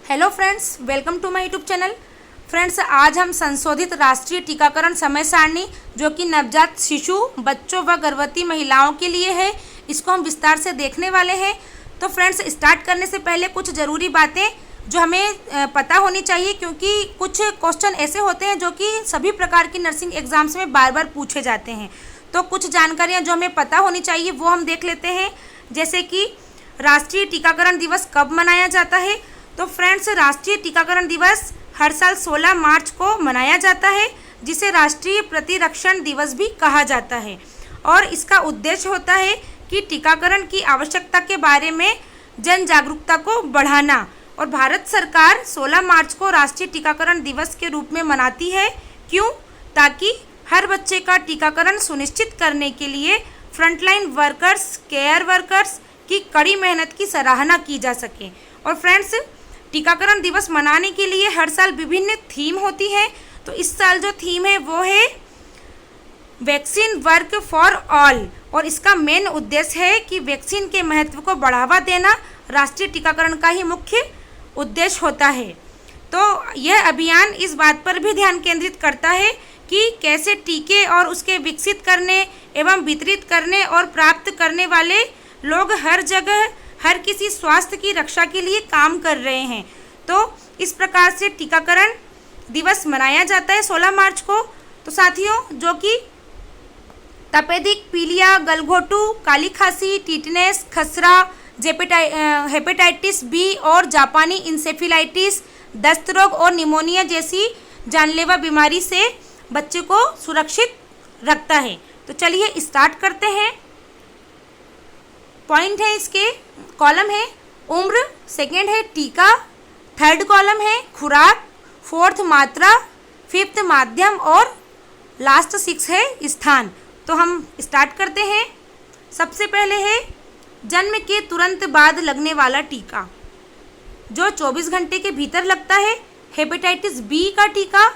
Hello friends, welcome to my YouTube channel. Friends, आज हम संशोधित राष्ट्रीय टीकाकरण समय सारणी जो कि नवजात शिशु, बच्चों व गर्भवती महिलाओं के लिए है, इसको हम विस्तार से देखने वाले हैं। तो फ्रेंड्स, स्टार्ट करने से पहले कुछ ज़रूरी बातें जो हमें पता होनी चाहिए, क्योंकि कुछ क्वेश्चन ऐसे होते हैं जो कि सभी प्रकार की नर्सिंग एग्जाम्स में बार बार पूछे जाते हैं। तो कुछ जानकारियाँ जो हमें पता होनी चाहिए वो हम देख लेते हैं। जैसे कि राष्ट्रीय टीकाकरण दिवस कब मनाया जाता है। तो फ्रेंड्स, राष्ट्रीय टीकाकरण दिवस हर साल 16 मार्च को मनाया जाता है, जिसे राष्ट्रीय प्रतिरक्षण दिवस भी कहा जाता है। और इसका उद्देश्य होता है कि टीकाकरण की आवश्यकता के बारे में जन जागरूकता को बढ़ाना। और भारत सरकार 16 मार्च को राष्ट्रीय टीकाकरण दिवस के रूप में मनाती है। क्यों? ताकि हर बच्चे का टीकाकरण सुनिश्चित करने के लिए फ्रंटलाइन वर्कर्स, केयर वर्कर्स की कड़ी मेहनत की सराहना की जा सके। और फ्रेंड्स, टीकाकरण दिवस मनाने के लिए हर साल विभिन्न थीम होती है। तो इस साल जो थीम है वो है वैक्सीन वर्क फॉर ऑल। और इसका मेन उद्देश्य है कि वैक्सीन के महत्व को बढ़ावा देना राष्ट्रीय टीकाकरण का ही मुख्य उद्देश्य होता है। तो यह अभियान इस बात पर भी ध्यान केंद्रित करता है कि कैसे टीके और उसके विकसित करने एवं वितरित करने और प्राप्त करने वाले लोग हर जगह हर किसी स्वास्थ्य की रक्षा के लिए काम कर रहे हैं। तो इस प्रकार से टीकाकरण दिवस मनाया जाता है 16 मार्च को। तो साथियों, जो कि तपेदिक, पीलिया, गलघोटू, काली खांसी, टिटनेस, खसरा, हेपेटाइटिस बी और जापानी इंसेफेलाइटिस, दस्त रोग और निमोनिया जैसी जानलेवा बीमारी से बच्चे को सुरक्षित रखता है। तो चलिए स्टार्ट करते हैं। पॉइंट है, इसके कॉलम है उम्र, सेकंड है टीका, थर्ड कॉलम है खुराक, फोर्थ मात्रा, फिफ्थ माध्यम और लास्ट 6 है स्थान। तो हम स्टार्ट करते हैं। सबसे पहले है जन्म के तुरंत बाद लगने वाला टीका, जो 24 घंटे के भीतर लगता है। हेपेटाइटिस बी का टीका,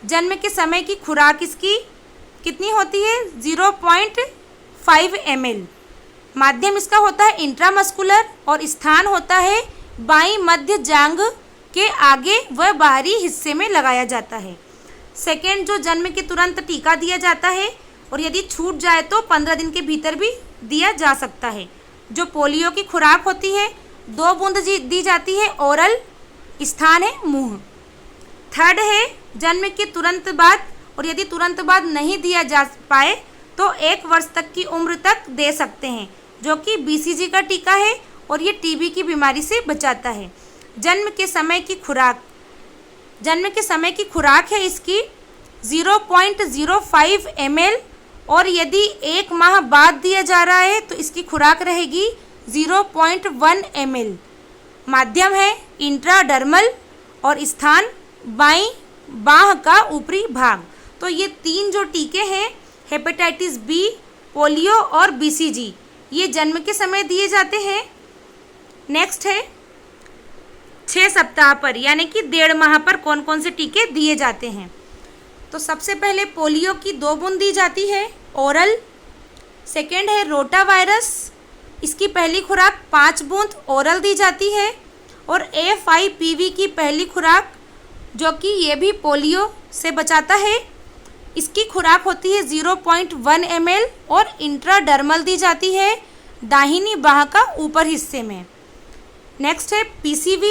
जन्म के समय की खुराक इसकी कितनी होती है? 0.5 ml। माध्यम इसका होता है इंट्रामस्कुलर और स्थान होता है बाईं मध्य जांघ के आगे व बाहरी हिस्से में लगाया जाता है। सेकेंड, जो जन्म के तुरंत टीका दिया जाता है और यदि छूट जाए तो 15 दिन के भीतर भी दिया जा सकता है। जो पोलियो की खुराक होती है 2 बूंद दी जाती है, ओरल, स्थान है मुंह। थर्ड है जन्म के तुरंत बाद, और यदि तुरंत बाद नहीं दिया जा पाए तो 1 वर्ष तक की उम्र तक दे सकते हैं, जो कि BCG का टीका है और ये TB की बीमारी से बचाता है। जन्म के समय की खुराक है इसकी 0.05 ml, और यदि 1 माह बाद दिया जा रहा है तो इसकी खुराक रहेगी 0.1 ml। माध्यम है इंट्राडर्मल और स्थान बाईं बाह का ऊपरी भाग। तो ये 3 जो टीके हैं, हेपेटाइटिस बी, पोलियो और BCG, ये जन्म के समय दिए जाते हैं। नेक्स्ट है 6 सप्ताह पर, यानी कि 1.5 माह पर कौन कौन से टीके दिए जाते हैं। तो सबसे पहले पोलियो की 2 बूंद दी जाती है, ओरल। सेकेंड है रोटा वायरस, इसकी पहली खुराक 5 बूंद ओरल दी जाती है। और FIPV की पहली खुराक, जो कि ये भी पोलियो से बचाता है, इसकी खुराक होती है 0.1 ml और इंट्राडर्मल दी जाती है दाहिनी बाह का ऊपर हिस्से में। नेक्स्ट है PCV,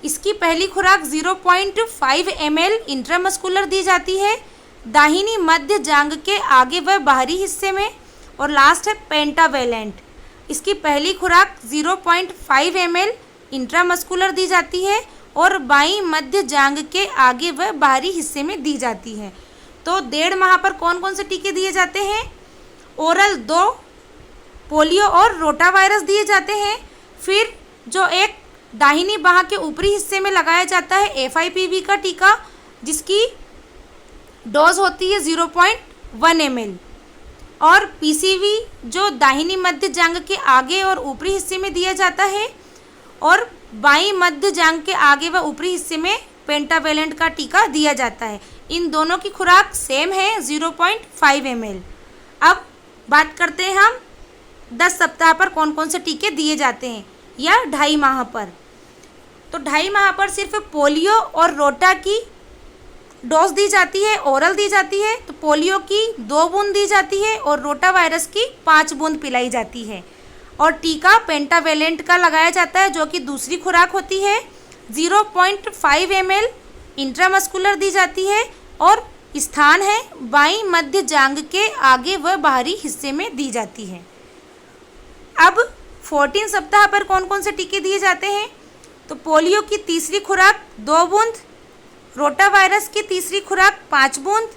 इसकी पहली खुराक 0.5 ml इंट्रामस्कुलर दी जाती है दाहिनी मध्य जांघ के आगे व बाहरी हिस्से में। और लास्ट है पेंटावेलेंट, इसकी पहली खुराक 0.5 ml इंट्रामस्कुलर दी जाती है और बाईं मध्य जांघ के आगे व बाहरी हिस्से में दी जाती है। तो 1.5 माह पर कौन कौन से टीके दिए जाते हैं? ओरल 2, पोलियो और रोटा वायरस दिए जाते हैं। फिर जो एक दाहिनी बाह के ऊपरी हिस्से में लगाया जाता है FIPV का टीका, जिसकी डोज होती है 0.1 ml। और PCV जो दाहिनी मध्य जांघ के आगे और ऊपरी हिस्से में दिया जाता है, और बाईं मध्य जांघ के आगे व ऊपरी हिस्से में पेंटावेलेंट का टीका दिया जाता है। इन दोनों की खुराक सेम है 0.5 ml। अब बात करते हैं हम 10 सप्ताह पर कौन कौन से टीके दिए जाते हैं या 2.5 माह पर। तो 2.5 माह पर सिर्फ पोलियो और रोटा की डोज दी जाती है, ओरल दी जाती है। तो पोलियो की 2 बूंद दी जाती है और रोटा वायरस की 5 बूंद पिलाई जाती है। और टीका पेंटावेलेंट का लगाया जाता है जो कि दूसरी खुराक होती है। 0.5 ml इंट्रामस्कुलर दी जाती है और स्थान है बाईं मध्य जांघ के आगे व बाहरी हिस्से में दी जाती है। अब 14 सप्ताह पर कौन कौन से टीके दिए जाते हैं? तो पोलियो की तीसरी खुराक 2 बूंद, रोटा वायरस की तीसरी खुराक 5 बूंद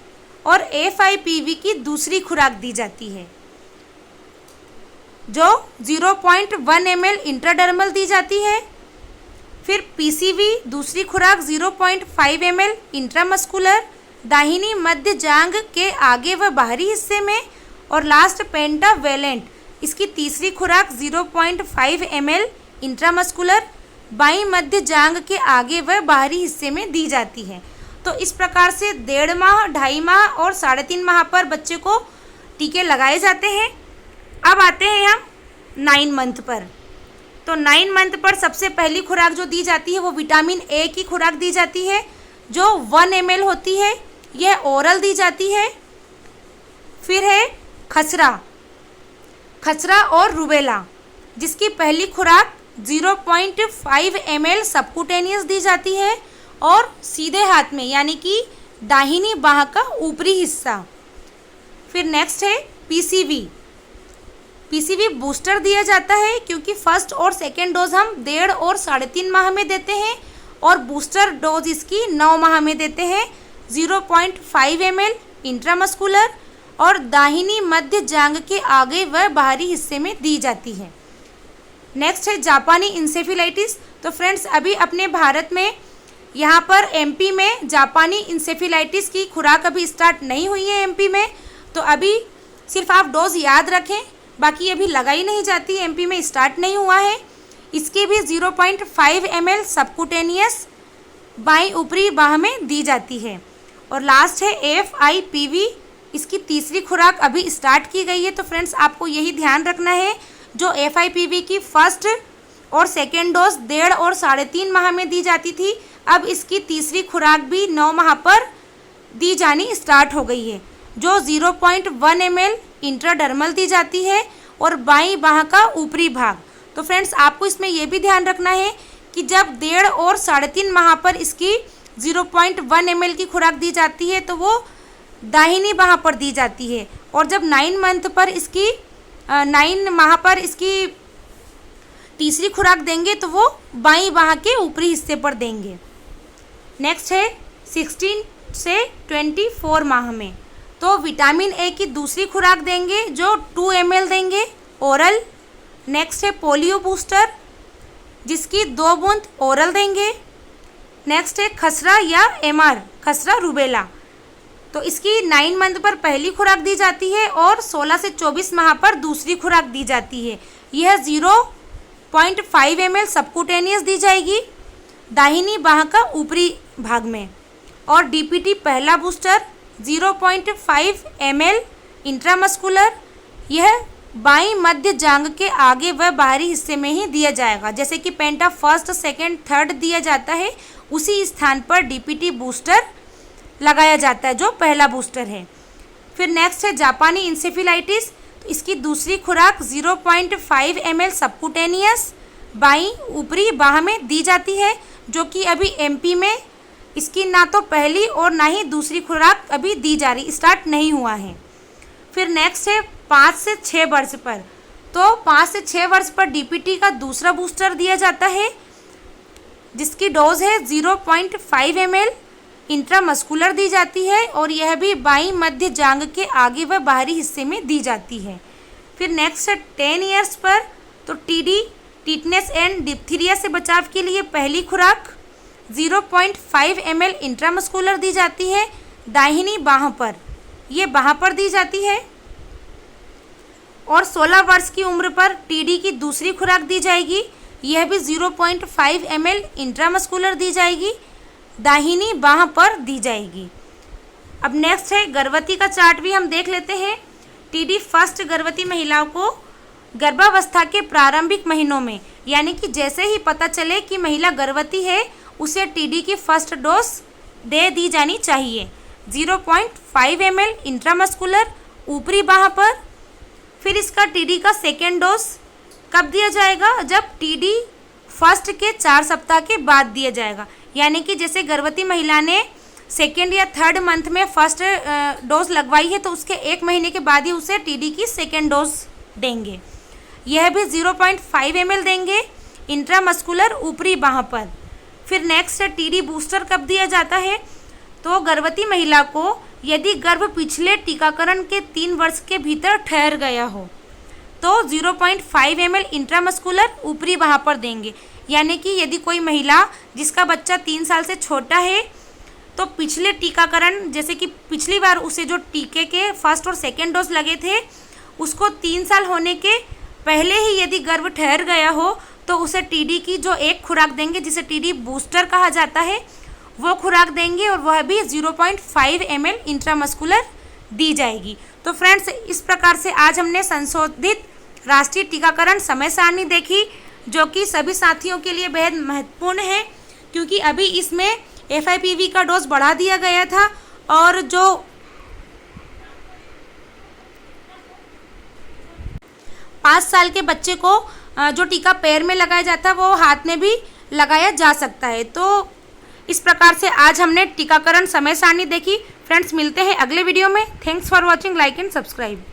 और FIPV की दूसरी खुराक दी जाती है जो 0.1 ml इंट्राडर्मल दी जाती है। फिर PCV दूसरी खुराक 0.5 ml इंट्रामस्कुलर दाहिनी मध्य जांघ के आगे व बाहरी हिस्से में। और लास्ट पेंटावेलेंट इसकी तीसरी खुराक 0.5 ml इंट्रामस्कुलर बाईं मध्य जांघ के आगे व बाहरी हिस्से में दी जाती है। तो इस प्रकार से 1.5 माह, 2.5 माह और 3.5 माह पर बच्चे को टीके लगाए जाते हैं। अब आते हैं हम 9 मंथ पर। तो 9 मंथ पर सबसे पहली खुराक जो दी जाती है वो विटामिन ए की खुराक दी जाती है जो 1 ml होती है, यह ओरल दी जाती है। फिर है खसरा और रूबेला जिसकी पहली खुराक 0.5 ml सबकुटेनियस दी जाती है और सीधे हाथ में यानी कि दाहिनी बाह का ऊपरी हिस्सा। फिर नेक्स्ट है पीसीवी बूस्टर दिया जाता है क्योंकि फर्स्ट और सेकेंड डोज हम 1.5 और 3.5 माह में देते हैं और बूस्टर डोज इसकी 9 माह में देते हैं। 0.5 ml इंट्रामस्कुलर और दाहिनी मध्य जांघ के आगे व बाहरी हिस्से में दी जाती है। नेक्स्ट है जापानी इंसेफेलाइटिस। तो फ्रेंड्स अभी अपने भारत में यहाँ पर MP में जापानी इंसेफेलाइटिस की खुराक अभी स्टार्ट नहीं हुई है MP में, तो अभी सिर्फ आप डोज याद रखें, बाकी अभी लगाई नहीं जाती, MP में स्टार्ट नहीं हुआ है। इसके भी 0.5 ml सबकुटेनियस बाईं ऊपरी बाह में दी जाती है। और लास्ट है FIPV, इसकी तीसरी खुराक अभी स्टार्ट की गई है। तो फ्रेंड्स आपको यही ध्यान रखना है, जो FIPV की फर्स्ट और सेकेंड डोज 1.5 और 3.5 माह में दी जाती थी, अब इसकी तीसरी खुराक भी 9 माह पर दी जानी स्टार्ट हो गई है जो 0.1 ml इंट्राडर्मल दी जाती है और बाईं बाह का ऊपरी भाग। तो फ्रेंड्स आपको इसमें यह भी ध्यान रखना है कि जब 1.5 और 3.5 माह पर इसकी 0.1 ml की खुराक दी जाती है तो वो दाहिनी बाह पर दी जाती है, और जब 9 मंथ पर इसकी 9 माह पर इसकी तीसरी खुराक देंगे तो वो बाईं बाह के ऊपरी हिस्से पर देंगे। नेक्स्ट है 16 से 24 माह में। तो विटामिन ए की दूसरी खुराक देंगे जो 2 ml देंगे ओरल। नेक्स्ट है पोलियो बूस्टर जिसकी 2 बूंद ओरल देंगे। नेक्स्ट है खसरा या MR खसरा रूबेला, तो इसकी 9 मंथ पर पहली खुराक दी जाती है और 16 से 24 माह पर दूसरी खुराक दी जाती है। यह 0.5 ml सबकुटेनियस दी जाएगी दाहिनी बाह का ऊपरी भाग में। और DPT पहला बूस्टर 0.5 ml इंट्रामस्कुलर, यह बाईं मध्य जांघ के आगे व बाहरी हिस्से में ही दिया जाएगा। जैसे कि पेंटा फर्स्ट, सेकेंड, थर्ड दिया जाता है, उसी स्थान पर DPT बूस्टर लगाया जाता है जो पहला बूस्टर है। फिर नेक्स्ट है जापानी इंसेफेलाइटिस, तो इसकी दूसरी खुराक 0.5 ml सबकुटेनियस बाईं ऊपरी बाह में दी जाती है जो कि अभी MP में इसकी ना तो पहली और ना ही दूसरी खुराक अभी दी जा रही, स्टार्ट नहीं हुआ है। फिर नेक्स्ट है 5 से 6 वर्ष पर। तो 5 से 6 वर्ष पर DPT का दूसरा बूस्टर दिया जाता है जिसकी डोज है 0.5 ml इंट्रामस्कुलर दी जाती है और यह भी बाईं मध्य जांघ के आगे व बाहरी हिस्से में दी जाती है। फिर नेक्स्ट है 10 ईयर्स पर। तो TD टिटनेस एंड डिप्थीरिया से बचाव के लिए पहली खुराक 0.5 ml इंट्रामस्कुलर दी जाती है दाहिनी बाह पर, ये बाह पर दी जाती है। और 16 वर्ष की उम्र पर TD की दूसरी खुराक दी जाएगी, यह भी 0.5 ml इंट्रामस्कुलर दी जाएगी दाहिनी बाह पर दी जाएगी। अब नेक्स्ट है गर्भवती का चार्ट भी हम देख लेते हैं। TD फर्स्ट गर्भवती महिलाओं को गर्भावस्था के प्रारंभिक महीनों में, यानी कि जैसे ही पता चले कि महिला गर्भवती है उसे टीडी की फर्स्ट डोज दे दी जानी चाहिए। 0.5 ml इंट्रामस्कुलर ऊपरी बाह पर। फिर इसका टीडी का सेकेंड डोज कब दिया जाएगा? जब टीडी फर्स्ट के 4 सप्ताह के बाद दिया जाएगा, यानी कि जैसे गर्भवती महिला ने सेकेंड या थर्ड मंथ में फर्स्ट डोज लगवाई है तो उसके 1 महीने के बाद ही उसे टीडी की सेकेंड डोज देंगे। यह भी 0.5 ml देंगे इंट्रामस्कुलर ऊपरी बाह पर। फिर नेक्स्ट है टीडी बूस्टर कब दिया जाता है? तो गर्भवती महिला को यदि गर्भ पिछले टीकाकरण के 3 वर्ष के भीतर ठहर गया हो तो 0.5 ml इंट्रामस्कुलर ऊपरी बाह पर देंगे। यानी कि यदि कोई महिला जिसका बच्चा 3 साल से छोटा है तो पिछले टीकाकरण, जैसे कि पिछली बार उसे जो टीके के फर्स्ट और सेकेंड डोज लगे थे उसको 3 साल होने के पहले ही यदि गर्भ ठहर गया हो तो उसे टीडी की जो एक खुराक देंगे जिसे टीडी बूस्टर कहा जाता है वो खुराक देंगे, और वह भी 0.5 ml इंट्रामस्कुलर दी जाएगी। तो फ्रेंड्स, इस प्रकार से आज हमने संशोधित राष्ट्रीय टीकाकरण समय सारणी देखी, जो कि सभी साथियों के लिए बेहद महत्वपूर्ण है, क्योंकि अभी इसमें FIPV का डोज बढ़ा दिया गया था और जो 5 साल के बच्चे को जो टीका पैर में लगाया जाता है वो हाथ में भी लगाया जा सकता है। तो इस प्रकार से आज हमने टीकाकरण समय सारणी देखी। फ्रेंड्स, मिलते हैं अगले वीडियो में। Thanks for watching, like and subscribe.